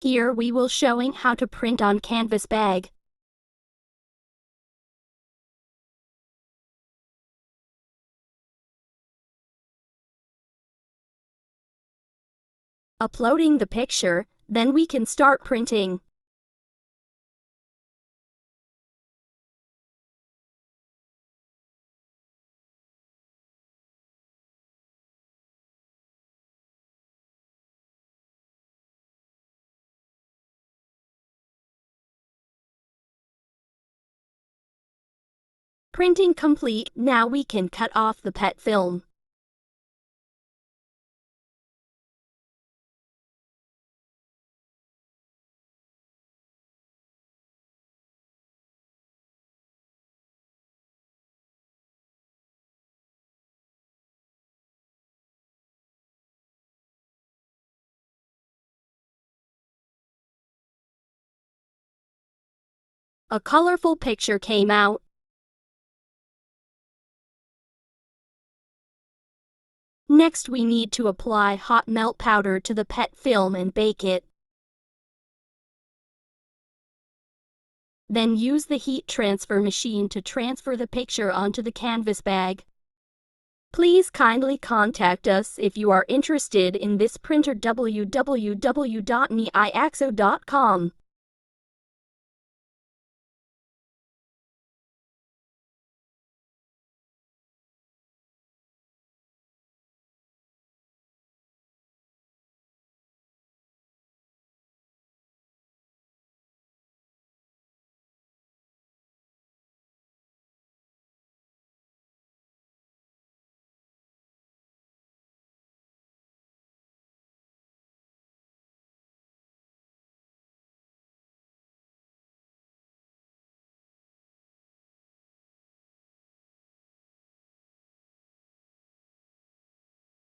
Here we will showing how to print on canvas bag. Uploading the picture, then we can start printing. Printing complete, now we can cut off the PET film. A colorful picture came out. Next we need to apply hot melt powder to the PET film and bake it. Then use the heat transfer machine to transfer the picture onto the canvas bag. Please kindly contact us if you are interested in this printer www.niaxo.com.